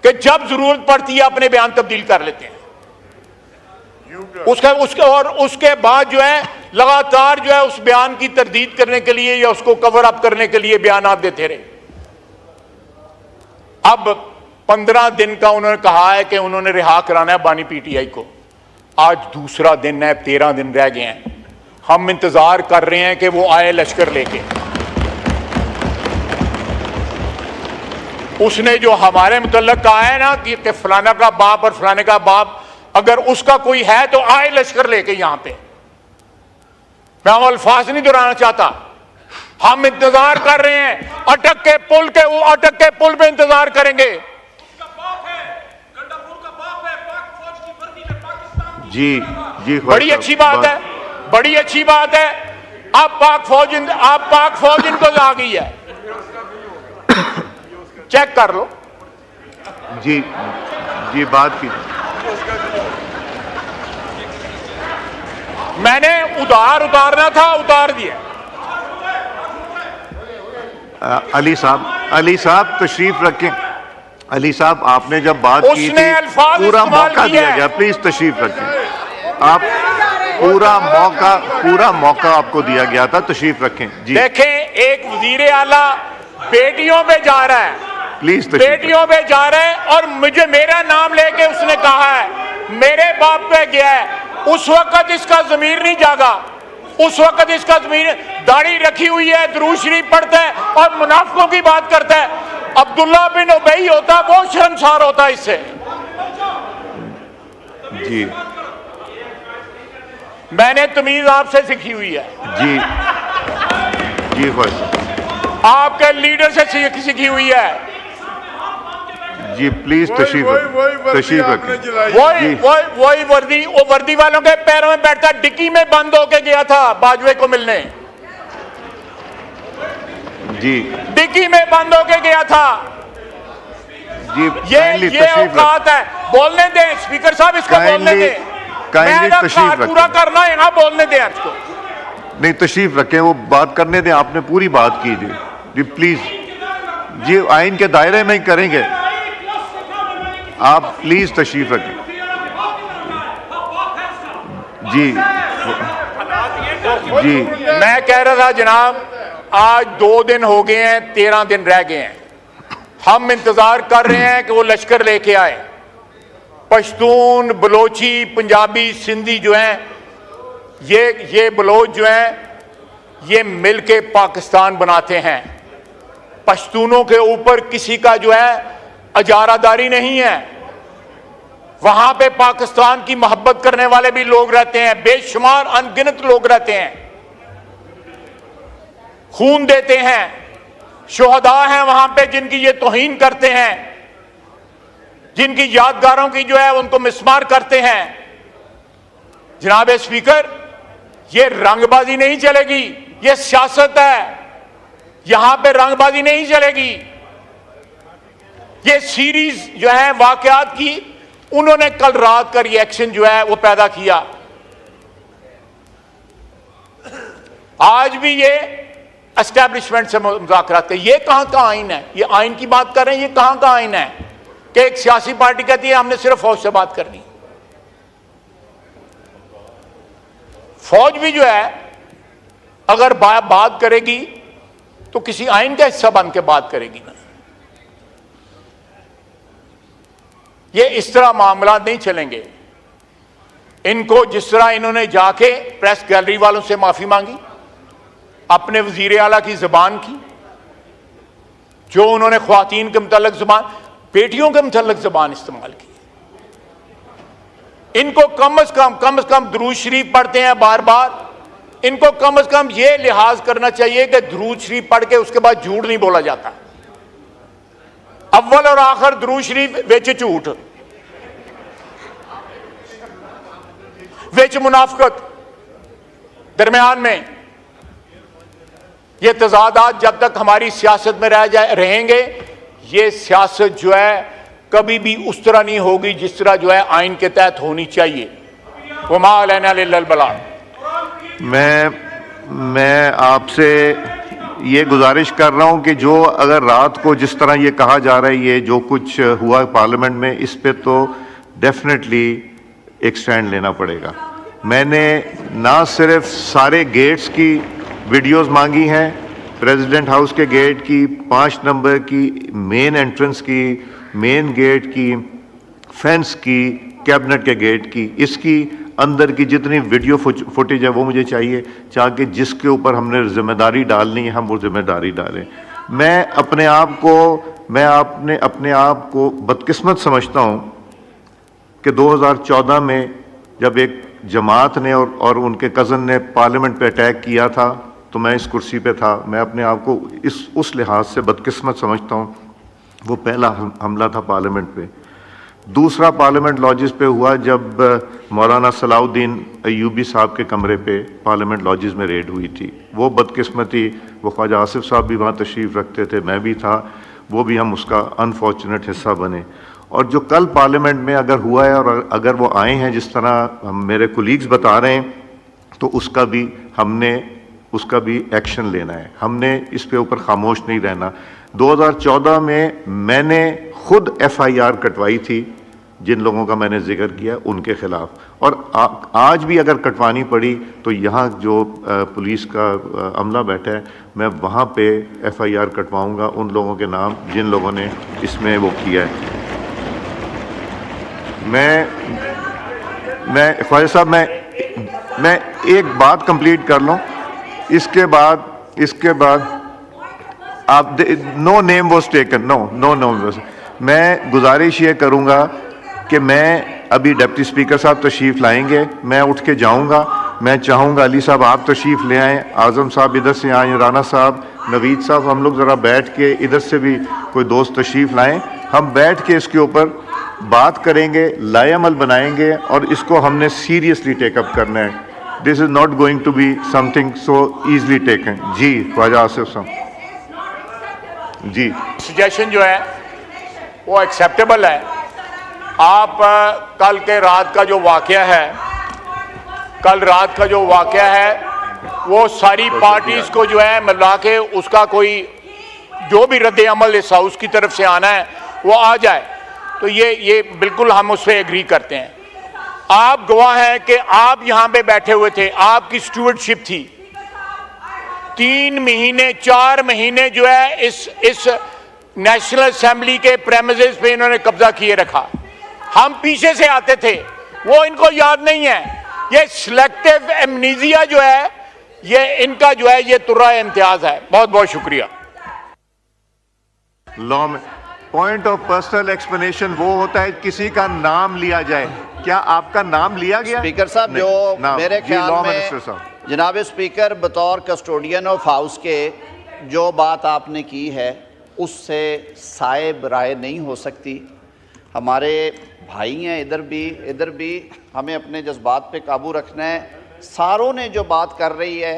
कि जब जरूरत पड़ती है अपने बयान तब्दील कर लेते हैं। उसके बाद जो है लगातार जो है उस बयान की तरदीद करने के लिए या उसको कवर अप करने के लिए बयान आप देते रहे। अब 15 दिन का उन्होंने कहा है कि उन्होंने रिहा कराना है बानी पीटीआई को। आज दूसरा दिन है, 13 दिन रह गए हैं। हम इंतजार कर रहे हैं कि वो आए लश्कर लेके। उसने जो हमारे मुतल्लक कहा है ना कि फलाना का बाप और फलाने का बाप, अगर उसका कोई है तो आए लश्कर लेके यहां पे। मैं वो अल्फाज नहीं दोहराना चाहता। हम इंतजार कर रहे हैं, अटक के पुल पे इंतजार करेंगे। जी जी, बड़ी अच्छी बात है, बड़ी अच्छी बात है। अब पाक फौज इनको आ गई है, चेक कर लो। जी जी, बात की मैंने उतारना था, उतार दिया। अली साहब तशरीफ रखें। अली साहब, आपने जब बात की थी पूरा मौका दिया गया, प्लीज तशरीफ रखें। आप पूरा मौका आपको दिया गया था, तशरीफ रखें। जी देखें, एक वजीर आला बेटियों पे जा रहा है, प्लीज बेटियों पे जा रहा है, और मुझे मेरा नाम लेके उसने कहा है मेरे बाप पे गया है। उस वक्त इसका ज़मीर नहीं जागा, उस वक्त इसका ज़मीर, दाढ़ी रखी हुई है, दुरूद शरीफ पढ़ता है और मुनाफिकों की बात करता है। अब्दुल्ला बिन उबई होता, वो शर्मसार होता इससे। जी, मैंने तमीज आपसे सीखी हुई है। जी जी, आपके लीडर से सीखी हुई है। जी प्लीज तशरीफ रखें। वही वर्दी वालों के पैरों में बैठता, डिक्की में बंद होके गया था बाजवे को मिलने। जी, डिक्की में बंद होके गया था। जी, ये औकात है। बोलने दें स्पीकर साहब, इसको बोलने दें। तशरीफ पूरा करना है ना, बोलने दें इसको। नहीं, तशरीफ रखें, वो बात करने दें। आपने पूरी बात की जी प्लीज। जी, आइन के दायरे में ही करेंगे। आप प्लीज तशरीफ रखें। जी जी, मैं कह रहा था जनाब, आज 2 दिन हो गए हैं, 13 दिन रह गए हैं। हम इंतजार कर रहे हैं कि वो लश्कर लेके आए। पश्तून, बलोची, पंजाबी, सिंधी जो हैं, ये बलोच जो हैं, ये मिलके पाकिस्तान बनाते हैं। पश्तूनों के ऊपर किसी का जो है अजारादारी नहीं है। वहां पे पाकिस्तान की मोहब्बत करने वाले भी लोग रहते हैं, बेशुमार अनगिनत लोग रहते हैं, खून देते हैं। शोहदा हैं वहां पे जिनकी ये तौहीन करते हैं, जिनकी यादगारों की जो है उनको मिसमार करते हैं। जनाब स्पीकर, ये रंगबाजी नहीं चलेगी, ये सियासत है। यहां पे रंगबाजी नहीं चलेगी। ये सीरीज जो है वाकयात की, उन्होंने कल रात का रिएक्शन जो है वो पैदा किया। आज भी ये एस्टैब्लिशमेंट से मुज़ाकरात कर, ये कहां का आइन है? ये आइन की बात कर रहे हैं, ये कहां का आइन है कि एक सियासी पार्टी कहती है हमने सिर्फ फौज से बात करनी। फौज भी जो है अगर बात करेगी तो किसी आइन का हिस्सा बन के बात करेगी ना। ये इस तरह मामला नहीं चलेंगे। इनको जिस तरह इन्होंने जाके प्रेस गैलरी वालों से माफी मांगी, अपने वजीर आला की जुबान की, जो उन्होंने ख्वातीन के मुतल्लिक जुबान, बेटियों के मुतल्लिक जुबान इस्तेमाल की। इनको कम से कम दुरूद शरीफ पढ़ते हैं बार बार। इनको कम से कम ये लिहाज करना चाहिए कि दुरूद शरीफ पढ़ के उसके बाद झूठ नहीं बोला जाता। अव्वल और आखिर दुरूद शरीफ विच झूठ, विच मुनाफिकत, दरमियान में ये तजादात जब तक हमारी सियासत में रहेंगे, ये सियासत जो है कभी भी उस तरह नहीं होगी जिस तरह जो है आइन के तहत होनी चाहिए। वमा अलैना इल्लल बलाग। मैं आपसे ये गुजारिश कर रहा हूं कि जो अगर रात को जिस तरह ये कहा जा रहा है, ये जो कुछ हुआ पार्लियामेंट में, इस पे तो डेफिनेटली एक स्टैंड लेना पड़ेगा। मैंने ना सिर्फ सारे गेट्स की वीडियोस मांगी हैं, प्रेसिडेंट हाउस के गेट की, 5 नंबर की, मेन एंट्रेंस की, मेन गेट की, फेंस की, कैबिनेट के गेट की, इसकी अंदर की जितनी वीडियो फुटेज है वो मुझे चाहिए, ताकि जिसके ऊपर हमने जिम्मेदारी डालनी है हम वो जिम्मेदारी डालें। मैं अपने आप को बदकिस्मत समझता हूं कि 2014 में जब एक जमात ने और उनके कज़न ने पार्लियामेंट पे अटैक किया था तो मैं इस कुर्सी पे था। मैं अपने आप को उस लिहाज से बदकिस्मत समझता हूं। वो पहला हमला था पार्लियामेंट पे। दूसरा पार्लियामेंट लॉजिस पे हुआ जब मौलाना सलाउद्दीन अय्यूबी साहब के कमरे पे पार्लियामेंट लॉजिस में रेड हुई थी। वो बदकिस्मती, वो ख्वाजा आसिफ साहब भी वहाँ तशरीफ़ रखते थे, मैं भी था, वो भी हम उसका अनफॉर्चुनेट हिस्सा बने। और जो कल पार्लियामेंट में अगर हुआ है और अगर वो आए हैं जिस तरह हम मेरे कोलीग्स बता रहे हैं, तो उसका भी एक्शन लेना है। हमने इस पे ऊपर खामोश नहीं रहना। 2014 में मैंने खुद FIR कटवाई थी जिन लोगों का मैंने जिक्र किया उनके खिलाफ, और आज भी अगर कटवानी पड़ी तो यहाँ जो पुलिस का अमला बैठा है मैं वहाँ पे FIR कटवाऊँगा उन लोगों के नाम जिन लोगों ने इसमें वो किया है। मैं ख्वाजा साहब मैं एक बात कंप्लीट कर लूँ, इसके बाद आप no name was taken, no. मैं गुजारिश ये करूँगा कि मैं अभी डिप्टी स्पीकर साहब तशरीफ़ लाएंगे, मैं उठ के जाऊँगा। मैं चाहूँगा अली साहब आप तशरीफ़ ले आएँ, आज़म साहब इधर से आएँ, राना साहब, नवीद साहब, हम लोग ज़रा बैठ के, इधर से भी कोई दोस्त तशरीफ़ लाएँ, हम बैठ के इसके ऊपर बात करेंगे, लाएअमल बनाएंगे और इसको हमने सीरियसली टेकअप करना है। This is not going to be something so easily taken. जी ख्वाजा आसिफ साहब जी, सजेशन जो है वो एक्सेप्टेबल है। आप कल रात का जो वाक़या है वो सारी पार्टीज को जो है मिला के उसका कोई जो भी रद्द अमल इस हाउस की तरफ से आना है वो आ जाए, तो ये बिल्कुल हम उस पर एग्री करते हैं। आप गवाह हैं कि आप यहाँ पे बैठे हुए थे, आपकी स्टूवर्डशिप थी। 3 महीने 4 महीने जो है इस नेशनल असेंबली के प्रेमिसेस पे इन्होंने कब्जा किए रखा। हम पीछे से आते थे, वो इनको याद नहीं है। ये सिलेक्टिव एमनीजिया जो है ये इनका जो है ये तुर्रा इम्तियाज है। बहुत बहुत शुक्रिया। लॉ में पॉइंट ऑफ पर्सनल एक्सप्लेनेशन वो होता है किसी का नाम लिया जाए। क्या आपका नाम लिया गया? स्पीकर साहब, जो मेरे ख्याल में जनाब स्पीकर बतौर कस्टोडियन ऑफ हाउस के जो बात आपने की है उससे साइब राय नहीं हो सकती। हमारे भाई हैं इधर भी, हमें अपने जज्बात पे काबू रखना है। सारों ने जो बात कर रही है